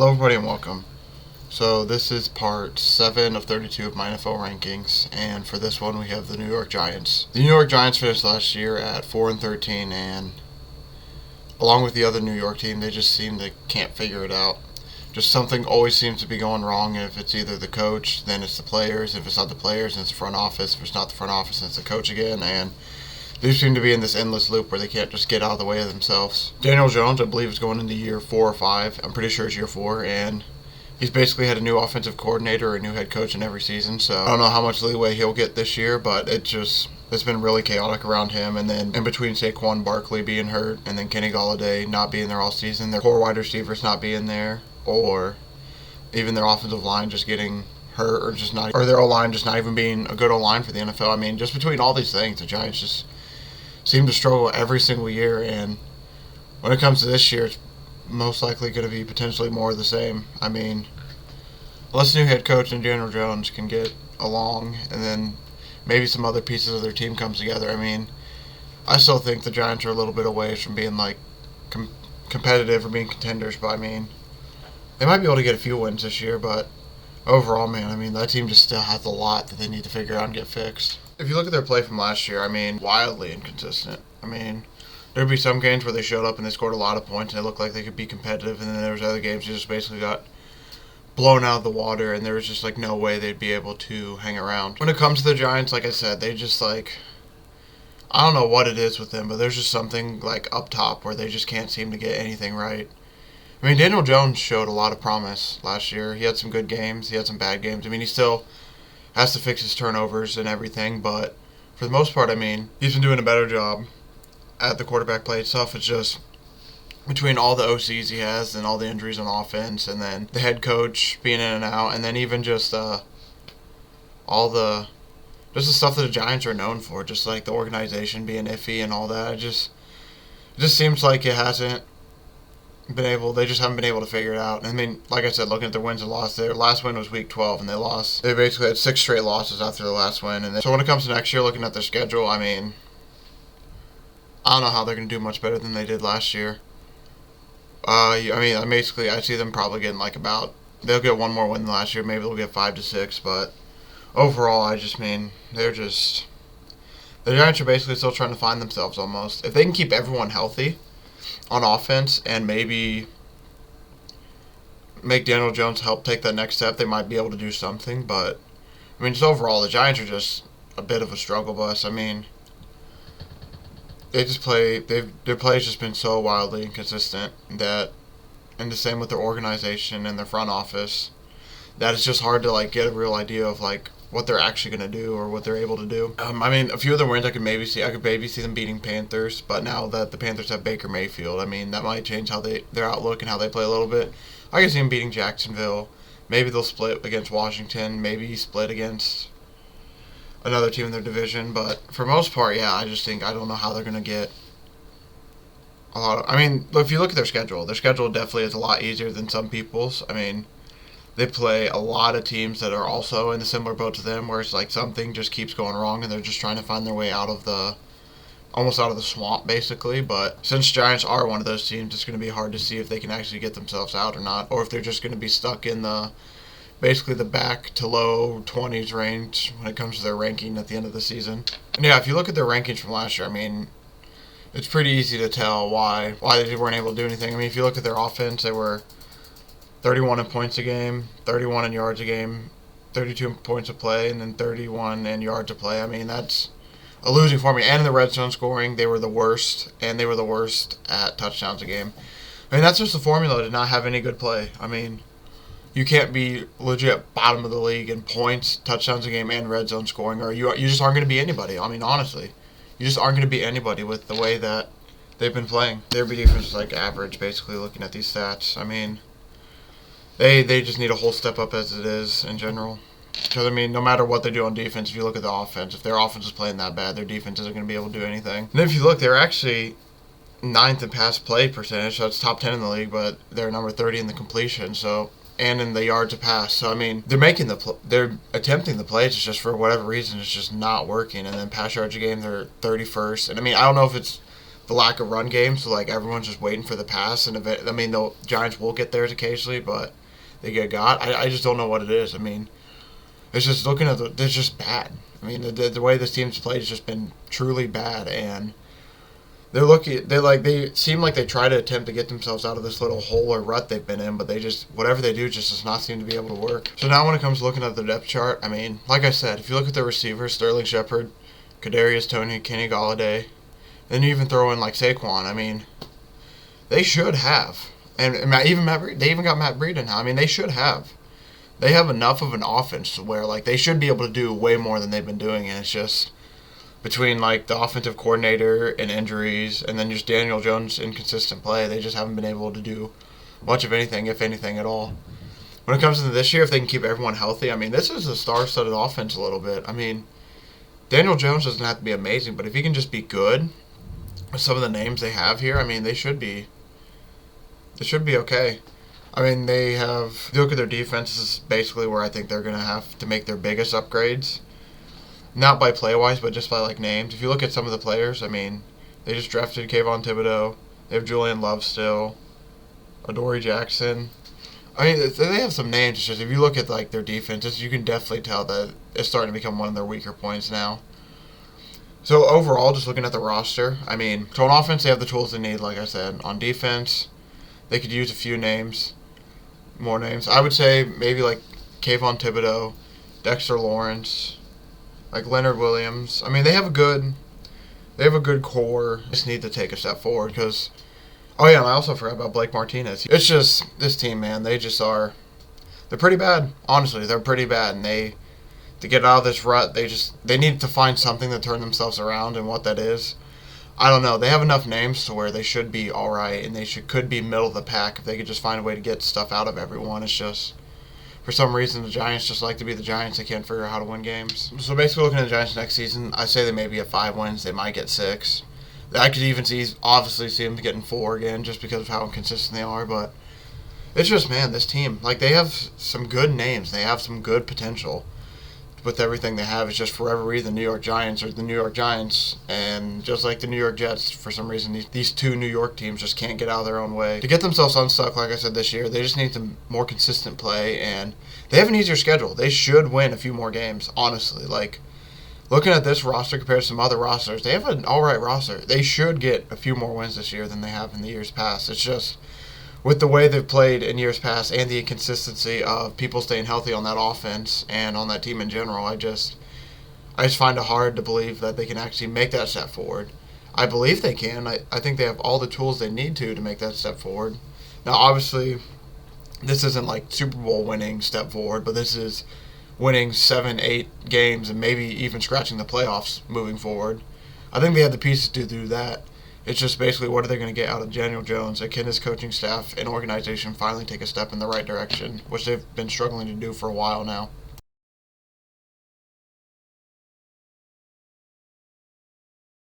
Hello, everybody, and welcome. So, this is part 7 of 32 of my NFL rankings, and for this one, we have the New York Giants. The New York Giants finished last year at 4-13, and along with the other New York team, they just seem to can't figure it out. Just something always seems to be going wrong. If it's either the coach, then it's the players. If it's not the players, then it's the front office. If it's not the front office, then it's the coach again, and they seem to be in this endless loop where they can't just get out of the way of themselves. Daniel Jones, I believe, is going into year 4 or 5. I'm pretty sure it's year 4, and he's basically had a new offensive coordinator or a new head coach in every season, so I don't know how much leeway he'll get this year, but it's been really chaotic around him. And then in between Saquon Barkley being hurt and then Kenny Golladay not being there all season, their core wide receivers not being there, or even their offensive line just getting hurt, or their O-line just not even being a good O-line for the NFL. I mean, just between all these things, the Giants just seem to struggle every single year, and when it comes to this year, it's most likely going to be potentially more of the same. I mean, unless the new head coach and Daniel Jones can get along, and then maybe some other pieces of their team comes together. I mean, I still think the Giants are a little bit away from being like competitive or being contenders, but I mean, they might be able to get a few wins this year, but overall, man, I mean, that team just still has a lot that they need to figure out and get fixed. If you look at their play from last year, I mean, wildly inconsistent. I mean, there'd be some games where they showed up and they scored a lot of points and it looked like they could be competitive, and then there was other games they just basically got blown out of the water, and there was just like no way they'd be able to hang around. When it comes to the Giants, like I said, they just like, I don't know what it is with them, but there's just something like up top where they just can't seem to get anything right. I mean, Daniel Jones showed a lot of promise last year. He had some good games, he had some bad games. I mean, he still has to fix his turnovers and everything, but for the most part, I mean, he's been doing a better job at the quarterback play itself. It's just between all the OCs he has and all the injuries on offense, and then the head coach being in and out, and then even just all the stuff that the Giants are known for, just like the organization being iffy and all that. It just seems like they just haven't been able to figure it out. I mean, like I said, looking at their wins and losses, their last win was week 12, and they basically had 6 straight losses after the last win. And so when it comes to next year, looking at their schedule, I mean, I don't know how they're going to do much better than they did last year. I see them probably getting they'll get one more win than last year. Maybe they'll get 5 to 6, but overall, the Giants are basically still trying to find themselves almost. If they can keep everyone healthy on offense and maybe make Daniel Jones help take that next step, they might be able to do something. But I mean, just overall, the Giants are just a bit of a struggle bus. I mean, their play's just been so wildly inconsistent that, and the same with their organization and their front office, that it's just hard to like get a real idea of like what they're actually going to do or what they're able to do. I mean, a few of the wins I could maybe see them beating Panthers, but now that the Panthers have Baker Mayfield, I mean, that might change their outlook and how they play a little bit. I can see them beating Jacksonville. Maybe they'll split against Washington. Maybe split against another team in their division. But for the most part, yeah, I don't know how they're going to get a lot of... I mean, if you look at their schedule definitely is a lot easier than some people's. I mean, they play a lot of teams that are also in a similar boat to them, where it's like something just keeps going wrong and they're just trying to find their way almost out of the swamp, basically. But since Giants are one of those teams, it's going to be hard to see if they can actually get themselves out or not, or if they're just going to be stuck in basically the back to low 20s range when it comes to their ranking at the end of the season. And yeah, if you look at their rankings from last year, I mean, it's pretty easy to tell why they weren't able to do anything. I mean, if you look at their offense, they were 31 in points a game, 31 in yards a game, 32 points a play, and then 31 in yards a play. I mean, that's a losing formula. And in the red zone scoring, they were the worst, and they were the worst at touchdowns a game. I mean, that's just the formula to not have any good play. I mean, you can't be legit bottom of the league in points, touchdowns a game, and red zone scoring, or you just aren't going to be anybody. I mean, honestly, you just aren't going to be anybody with the way that they've been playing. Their defense is like average, basically, looking at these stats. I mean, They just need a whole step up as it is in general. Because, I mean, no matter what they do on defense, if you look at the offense, if their offense is playing that bad, their defense isn't going to be able to do anything. And if you look, they're actually 9th in pass play percentage, so it's top 10 in the league, but they're number 30 in the completion, and in the yards of pass. So, I mean, they're attempting the plays, it's just for whatever reason, it's just not working. And then pass yards a game, they're 31st. And, I mean, I don't know if it's the lack of run game, so like everyone's just waiting for the pass. And I mean, the Giants will get theirs occasionally, but they get got. I just don't know what it is. I mean, it's just looking at they're just bad. I mean, the way this team's played has just been truly bad, and they seem like they try to attempt to get themselves out of this little hole or rut they've been in, but whatever they do just does not seem to be able to work. So now when it comes to looking at the depth chart, I mean, like I said, if you look at the receivers, Sterling Shepard, Kadarius Toney, Kenny Galladay, then you even throw in like Saquon. I mean, they should have, and even Matt Breida, they even got Matt Breida now. I mean, they should have. They have enough of an offense to where like they should be able to do way more than they've been doing, and it's just between like the offensive coordinator and injuries, and then just Daniel Jones' inconsistent play, they just haven't been able to do much of anything, if anything at all. When it comes to this year, if they can keep everyone healthy, I mean, this is a star-studded offense a little bit. I mean, Daniel Jones doesn't have to be amazing, but if he can just be good with some of the names they have here, I mean, they should be okay. I mean, if you look at their defense, this is basically where I think they're going to have to make their biggest upgrades. Not by play-wise, but just by, like, names. If you look at some of the players, I mean, they just drafted Kayvon Thibodeau. They have Julian Love still. Adoree Jackson. I mean, they have some names. It's just, if you look at, like, their defenses, you can definitely tell that it's starting to become one of their weaker points now. So, overall, just looking at the roster, I mean, so on offense, they have the tools they need, like I said. On defense, they could use a few names. More names. I would say maybe, like, Kayvon Thibodeau, Dexter Lawrence, like Leonard Williams. I mean, they have a good core. Just need to take a step forward because, oh yeah, and I also forgot about Blake Martinez. It's just this team, man. They're pretty bad. Honestly, they're pretty bad, and to get out of this rut, they need to find something to turn themselves around, and what that is, I don't know. They have enough names to where they should be all right, and they could be middle of the pack if they could just find a way to get stuff out of everyone. It's just, for some reason, the Giants just like to be the Giants. They can't figure out how to win games. So basically, looking at the Giants next season, I say they may get 5 wins. They might get 6. I could even see them getting 4 again just because of how inconsistent they are. But it's just, man, this team, like, they have some good names. They have some good potential. With everything they have, it's just for whatever reason, the New York Giants are the New York Giants, and just like the New York Jets, for some reason, these two New York teams just can't get out of their own way. To get themselves unstuck, like I said, this year, they just need some more consistent play, and they have an easier schedule. They should win a few more games, honestly. Like, looking at this roster compared to some other rosters, they have an alright roster. They should get a few more wins this year than they have in the years past. It's just, with the way they've played in years past and the inconsistency of people staying healthy on that offense and on that team in general, I just find it hard to believe that they can actually make that step forward. I believe they can. I think they have all the tools they need to make that step forward. Now, obviously, this isn't like Super Bowl winning step forward, but this is winning 7, 8 games and maybe even scratching the playoffs moving forward. I think they have the pieces to do that. It's just basically what are they going to get out of Daniel Jones, and can his coaching staff and organization finally take a step in the right direction, which they've been struggling to do for a while now.